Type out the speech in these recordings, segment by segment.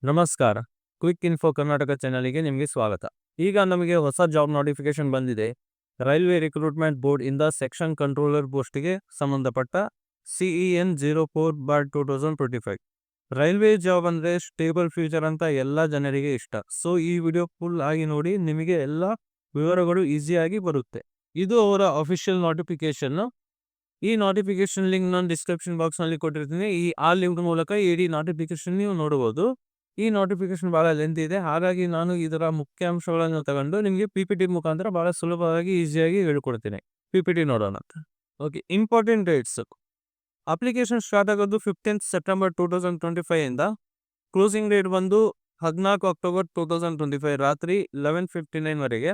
ನಮಸ್ಕಾರ. Quick info Karnataka ಚಾನಲ್ಗೆ ನಿಮಗೆ ಸ್ವಾಗತ. ಈಗ ನಮಗೆ ಹೊಸ ಜಾಬ್ ನೋಟಿಫಿಕೇಶನ್ ಬಂದಿದೆ. ರೈಲ್ವೆ ರಿಕ್ರೂಟ್ಮೆಂಟ್ ಬೋರ್ಡ್ ಇಂದ ಸೆಕ್ಷನ್ ಕಂಟ್ರೋಲರ್ ಪೋಸ್ಟ್ಗೆ ಸಂಬಂಧಪಟ್ಟ CEN 04/2025. ರೈಲ್ವೆ ಜಾಬ್ ಅಂದ್ರೆ ಸ್ಟೇಬಲ್ ಫ್ಯೂಚರ್ ಅಂತ ಎಲ್ಲ ಜನರಿಗೆ ಇಷ್ಟ. ಸೊ ಈ ವಿಡಿಯೋ ಫುಲ್ ಆಗಿ ನೋಡಿ, ನಿಮಗೆ ಎಲ್ಲ ವಿವರಗಳು ಈಸಿಯಾಗಿ ಬರುತ್ತೆ. ಇದು ಅವರ ಅಫಿಷಿಯಲ್ ನೋಟಿಫಿಕೇಶನ್. ಈ ನೋಟಿಫಿಕೇಶನ್ ಲಿಂಕ್ ನಾನು ಡಿಸ್ಕ್ರಿಪ್ಷನ್ ಬಾಕ್ಸ್ ನಲ್ಲಿ ಕೊಟ್ಟಿರ್ತೀನಿ. ಆ ಲಿಂಕ್ ಮೂಲಕ ಇಡೀ ನೋಟಿಫಿಕೇಶನ್ ನೀವು ನೋಡಬಹುದು. ಈ ನೋಟಿಫಿಕೇಶನ್ ಬಹಳ ಲೆಂತ್ ಇದೆ, ಹಾಗಾಗಿ ನಾನು ಇದರ ಮುಖ್ಯಾಂಶಗಳನ್ನು ತಗೊಂಡು ನಿಮಗೆ PPT ಮುಖಾಂತರ ಬಹಳ ಸುಲಭವಾಗಿ ಈಸಿಯಾಗಿ ಹೇಳ್ಕೊಡ್ತೀನಿ. PPT ನೋಡೋಣ. Okay, important dates. Application start ಆಗೋದು 15th September 2025 ಇಂದ. ಕ್ಲೋಸಿಂಗ್ ಡೇಟ್ ಬಂದು 14 October 2025 ರಾತ್ರಿ 11:59 ವರೆಗೆ.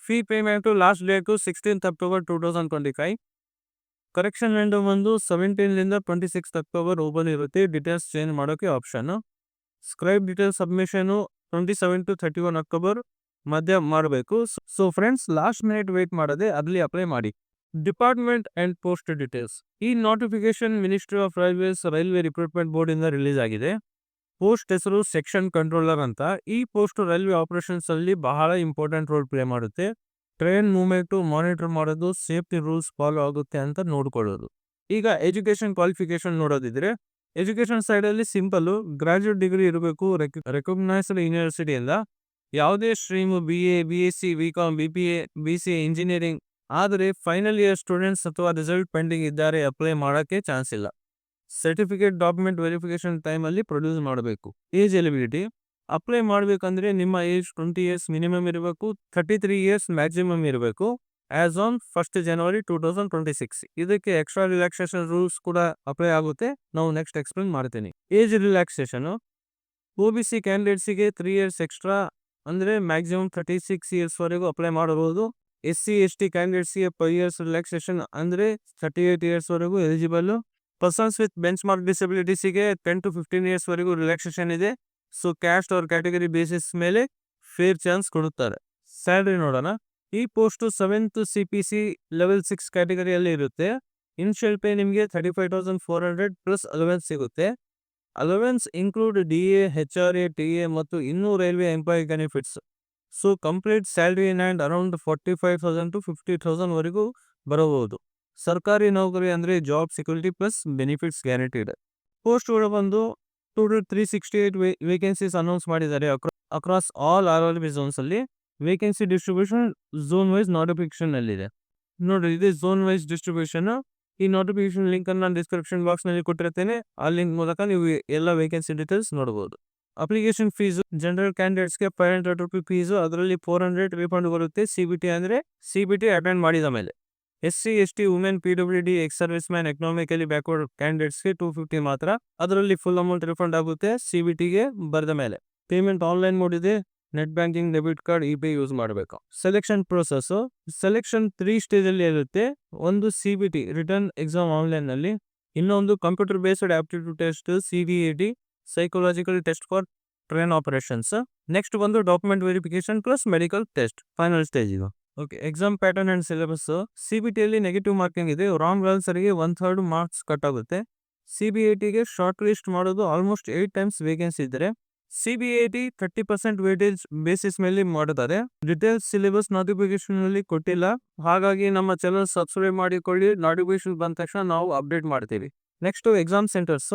Fee payment last date 16th October 2025. Correction window ಬಂದು 17th 26th October ಓಪನ್ ಇರುತ್ತೆ. ಡೀಟೇಲ್ಸ್ ಚೇಂಜ್ ಮಾಡೋಕೆ option. Scribe details submission 27 to 31 October ಮಧ್ಯ ಮಾಡಬೇಕು. So friends, last minute wait ಮಾಡದೆ ಅಲ್ಲಿ ಅಪ್ಲೈ ಮಾಡಿ. Department and post details. ಈ notification ministry of railways railway recruitment board ಇಂದ ರಿಲೀಸ್ ಆಗಿದೆ. ಪೋಸ್ಟ್ ಹೆಸರು ಸೆಕ್ಷನ್ ಕಂಟ್ರೋಲರ್ ಅಂತ. ಈ ಪೋಸ್ಟ್ ರೈಲ್ವೆ ಆಪರೇಷನ್ಸ್ ಅಲ್ಲಿ ಬಹಳ ಇಂಪಾರ್ಟೆಂಟ್ ರೋಲ್ ಪ್ಲೇ ಮಾಡುತ್ತೆ. ಟ್ರೈನ್ ಮೂವ್ಮೆಂಟ್ ಮಾನಿಟರ್ ಮಾಡೋದು, ಸೇಫ್ಟಿ ರೂಲ್ಸ್ ಫಾಲೋ ಆಗುತ್ತೆ ಅಂತ ನೋಡ್ಕೊಳ್ಳೋದು. ಈಗ ಎಜುಕೇಶನ್ ಕ್ವಾಲಿಫಿಕೇಶನ್ ನೋಡೋದಿದ್ರೆ, ಎಜುಕೇಶನ್ ಸೈಡ್ ಅಲ್ಲಿ ಸಿಂಪಲ್ ಗ್ರಾಜುಯೇಟ್ ಡಿಗ್ರಿ ಇರಬೇಕು ರೆಕಗ್ನೈಸ್ಡ್ ಯೂನಿವರ್ಸಿಟಿಯಿಂದ. ಯಾವುದೇ stream BA, BSc, BCom, BPA, BCA engineering ಆದರೆ ಫೈನಲ್ ಇಯರ್ ಸ್ಟೂಡೆಂಟ್ಸ್ ಅಥವಾ ರಿಸಲ್ಟ್ ಪೆಂಡಿಂಗ್ ಇದ್ದಾರೆ ಅಪ್ಲೈ ಮಾಡೋಕ್ಕೆ ಚಾನ್ಸ್ ಇಲ್ಲ. ಸರ್ಟಿಫಿಕೇಟ್ ಡಾಕ್ಯುಮೆಂಟ್ ವೆರಿಫಿಕೇಶನ್ ಟೈಮ್ ಅಲ್ಲಿ ಪ್ರೊಡ್ಯೂಸ್ ಮಾಡಬೇಕು. Age eligibility. ಅಪ್ಲೈ ಮಾಡಬೇಕಂದ್ರೆ ನಿಮ್ಮ ಏಜ್ 20 years ಮಿನಿಮಮ್ ಇರಬೇಕು, 33 years ಮ್ಯಾಕ್ಸಿಮಮ್ ಇರಬೇಕು. As on 1st January 2026. ಇದಕ್ಕೆ ಎಕ್ಸ್ಟ್ರಾ ರಿಲ್ಯಾಕ್ಸೇಷನ್ ರೂಲ್ಸ್ ಕೂಡ ಅಪ್ಲೈ ಆಗುತ್ತೆ. ನಾವು ನೆಕ್ಸ್ಟ್ ಎಕ್ಸ್ಪ್ಲೇನ್ ಮಾಡ್ತೀನಿ. ಏಜ್ ರಿಲ್ಯಾಕ್ಸೇಷನ್ OBC ಕ್ಯಾಂಡಿಡೇಟ್ಸಿಗೆ 3 years ಎಕ್ಸ್ಟ್ರಾ ಅಂದ್ರೆ ಮ್ಯಾಕ್ಸಿಮಮ್ 36 years ವರೆಗೂ ಅಪ್ಲೈ ಮಾಡಬಹುದು. SC ST ಕ್ಯಾಂಡಿಡೇಟ್ಸ್ಗೆ 5 years ರಿಲ್ಯಾಕ್ಸೇಷನ್ ಅಂದ್ರೆ 38 years ವರೆಗೂ eligible. Persons with benchmark ಡಿಸಬಿಲಿಟೀಸ್ಗೆ 10 to 15 years ವರೆಗೂ ರಿಲ್ಯಾಕ್ಸೇಷನ್ ಇದೆ. So caste or category basis ಮೇಲೆ ಫೇರ್ ಚಾನ್ಸ್ ಕೊಡುತ್ತಾರೆ. ಸ್ಯಾಲರಿ ನೋಡೋಣ. ಈ ಪೋಸ್ಟ್ 7th CPC ಲೆವೆಲ್ 6 ಕ್ಯಾಟಗರಿಯಲ್ಲಿ ಇರುತ್ತೆ. ಇನಿಷಿಯಲ್ ಪೇ ನಿಮಗೆ 35,400 ಪ್ಲಸ್ ಅಲವೆನ್ಸ್ ಸಿಗುತ್ತೆ. Allowance include DA, HRA, TA ಮತ್ತು ಇನ್ನೂ railway employee benefits. So complete salary in hand around 45,000 to 50,000 ವರೆಗೂ ಬರಬಹುದು. ಸರ್ಕಾರಿ ನೌಕರಿ ಅಂದ್ರೆ job security plus benefits guaranteed. ಪೋಸ್ಟ್ಗಳು ಬಂದು ಟೋಟಲ್ 368 ವೇಕೆನ್ಸೀಸ್ ಅನೌನ್ಸ್ ಮಾಡಿದ್ದಾರೆ ಅಕ್ರಾಸ್ ಆಲ್ RRB ಝೋನ್ಸ್ ಅಲ್ಲಿ. Vacancy distribution zone wise notification ಅಲ್ಲಿದೆ. ನೋಡ್ರಿ, ಇದು ಝೋನ್ ವೈಸ್ ಡಿಸ್ಟ್ರಿಬ್ಯೂಷನ್. ಈ ನೋಟಿಫಿಕೇಶನ್ ಲಿಂಕ್ ಅನ್ನು ನಾನು ಡಿಸ್ಕ್ರಿಪ್ಷನ್ ಬಾಕ್ಸ್ ನಲ್ಲಿ ಕೊಟ್ಟಿರ್ತೇನೆ. ಆ ಲಿಂಕ್ ಮೂಲಕ ನೀವು ಎಲ್ಲ ವೇಕೆನ್ಸಿ ಡೀಟೇಲ್ಸ್ ನೋಡಬಹುದು. ಅಪ್ಲಿಕೇಶನ್ ಫೀಸ್ ಜನರಲ್ ಕ್ಯಾಂಡಿಡೇಟ್ಸ್ಗೆ 500 ರೂಪಾಯಿ ಫೀಸು, ಅದರಲ್ಲಿ 400 ರೀಫಂಡ್ ಬರುತ್ತೆ. CBT ಅಂದ್ರೆ CBT ಅಟೆಂಡ್ ಮಾಡಿದ ಮೇಲೆ. SC ST women PWD ex service man economically backward ಕ್ಯಾಂಡಿಡೇಟ್ಸ್ಗೆ 250 ಮಾತ್ರ, ಅದರಲ್ಲಿ ಫುಲ್ ಅಮೌಂಟ್ ರಿಫಂಡ್ ಆಗುತ್ತೆ CBTಗೆ ಬರೆದ ಮೇಲೆ. ಪೇಮೆಂಟ್ ಆನ್ಲೈನ್ ಮೋಡ್ ಇದೆ. Net banking, debit card, ePay use ಮಾಡಬೇಕು. Selection process. ಸೆಲೆಕ್ಷನ್ 3 ಸ್ಟೇಜ್ ಅಲ್ಲಿ ಇರುತ್ತೆ. ಒಂದು CBT ರಿಟರ್ನ್ ಎಕ್ಸಾಮ್ ಆನ್ಲೈನ್ ನಲ್ಲಿ, ಇನ್ನೊಂದು computer based aptitude test CDAT, psychological test for train operations. Next ಬಂದು document verification plus medical test, final stage ಇದು. Okay, exam pattern and syllabus. CBT ಅಲ್ಲಿ negative marking ಇದೆ. Wrong ಆನ್ಸರ್ಗೆ 1/3 marks cut ಆಗುತ್ತೆ. CBATಗೆ shortlist ಮಾಡೋದು almost 8 times vacancy ಇದ್ದರೆ. CBAT 30% weightage basis ಮೇಲೆ ಮಾಡುತ್ತಾರೆ. ಡೀಟೇಲ್ಸ್ ಸಿಲೆಬಸ್ ನೋಟಿಫಿಕೇಶನ್ ಅಲ್ಲಿ ಕೊಟ್ಟಿಲ್ಲ, ಹಾಗಾಗಿ ನಮ್ಮ ಚಾನಲ್ ಸಬ್ಸ್ಕ್ರೈಬ್ ಮಾಡಿಕೊಳ್ಳಿ. ನೋಟಿಫಿಕೇಶನ್ ಬಂದ ತಕ್ಷಣ ನಾವು ಅಪ್ಡೇಟ್ ಮಾಡ್ತೀವಿ. Next exam centres.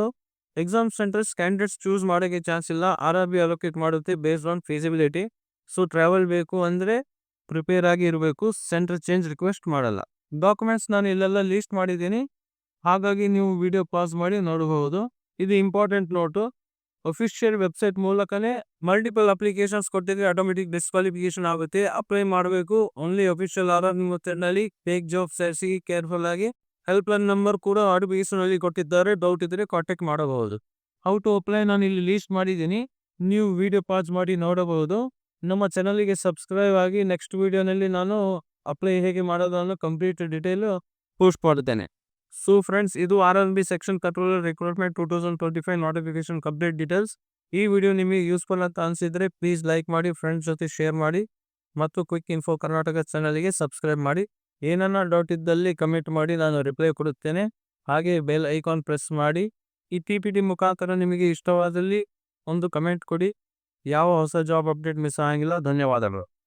Exam centres candidates choose ಮಾಡೋಕ್ಕೆ ಚಾನ್ಸ್ ಇಲ್ಲ. RRB ಅಲೋಕೇಟ್ ಮಾಡುತ್ತೆ based on feasibility. So travel ಬೇಕು ಅಂದ್ರೆ ಪ್ರಿಪೇರ್ ಆಗಿ ಇರಬೇಕು. ಸೆಂಟರ್ ಚೇಂಜ್ ರಿಕ್ವೆಸ್ಟ್ ಮಾಡಲ್ಲ. ಡಾಕ್ಯುಮೆಂಟ್ಸ್ ನಾನು ಇಲ್ಲೆಲ್ಲ ಲಿಸ್ಟ್ ಮಾಡಿದ್ದೀನಿ, ಹಾಗಾಗಿ ನೀವು ವಿಡಿಯೋ ಪಾಸ್ ಮಾಡಿ ನೋಡಬಹುದು. ಇದು ಇಂಪಾರ್ಟೆಂಟ್ ನೋಟು. ಅಫಿಷಿಯಲ್ ವೆಬ್ಸೈಟ್ ಮೂಲಕನೇ ಮಲ್ಟಿಪಲ್ ಅಪ್ಲಿಕೇಶನ್ಸ್ ಕೊಟ್ಟಿದ್ರೆ ಆಟೋಮೆಟಿಕ್ ಡಿಸ್ಕ್ವಾಲಿಫಿಕೇಶನ್ ಆಗುತ್ತೆ. ಅಪ್ಲೈ ಮಾಡಬೇಕು ಓನ್ಲಿ ಅಫಿಷಿಯಲ್ RRB ಮೆಥಡ್ನಲ್ಲಿ. ಫೇಕ್ ಜಾಬ್ ಸೇರಿಸಿ ಕೇರ್ಫುಲ್ ಆಗಿ. ಹೆಲ್ಪ್ ಲೈನ್ ನಂಬರ್ ಕೂಡ ನೋಟಿಫಿಕೇಶನ್ ಅಲ್ಲಿ ಕೊಟ್ಟಿದ್ದಾರೆ. ಡೌಟ್ ಇದ್ರೆ ಕಾಂಟ್ಯಾಕ್ಟ್ ಮಾಡಬಹುದು. ಹೌ ಟು ಅಪ್ಲೈ ನಾನು ಇಲ್ಲಿ ಲಿಸ್ಟ್ ಮಾಡಿದ್ದೀನಿ, ನೀವು ವಿಡಿಯೋ ಪಾಸ್ ಮಾಡಿ ನೋಡಬಹುದು. ನಮ್ಮ ಚಾನಲ್ಗೆ ಸಬ್ಸ್ಕ್ರೈಬ್ ಆಗಿ. ನೆಕ್ಸ್ಟ್ ವಿಡಿಯೋನಲ್ಲಿ ನಾನು ಅಪ್ಲೈ ಹೇಗೆ ಮಾಡೋದನ್ನು ಕಂಪ್ಲೀಟ್ ಡೀಟೇಲ್ ಪೋಸ್ಟ್ ಮಾಡುತ್ತೇನೆ. ಸೊ ಫ್ರೆಂಡ್ಸ್, ಇದು RRB section controller recruitment 2025 notification complete details. ಈ ವಿಡಿಯೋ ನಿಮಗೆ ಯೂಸ್ಫುಲ್ ಅಂತ ಅನಿಸಿದ್ರೆ ಪ್ಲೀಸ್ ಲೈಕ್ ಮಾಡಿ, ಫ್ರೆಂಡ್ಸ್ ಜೊತೆ ಶೇರ್ ಮಾಡಿ ಮತ್ತು ಕ್ವಿಕ್ ಇನ್ಫೋ ಕರ್ನಾಟಕ ಚಾನಲ್ಗೆ ಸಬ್ಸ್ಕ್ರೈಬ್ ಮಾಡಿ. ಏನನ್ನ ಡೌಟ್ ಇದ್ದಲ್ಲಿ ಕಮೆಂಟ್ ಮಾಡಿ, ನಾನು ರಿಪ್ಲೈ ಕೊಡುತ್ತೇನೆ. ಹಾಗೆ ಬೆಲ್ ಐಕಾನ್ ಪ್ರೆಸ್ ಮಾಡಿ. ಈ PPT ಮುಖಾಂತರ ನಿಮಗೆ ಇಷ್ಟವಾದಲ್ಲಿ ಒಂದು ಕಮೆಂಟ್ ಕೊಡಿ. ಯಾವ ಹೊಸ ಜಾಬ್ ಅಪ್ಡೇಟ್ ಮಿಸ್ ಆಗಂಗಿಲ್ಲ. ಧನ್ಯವಾದಗಳು.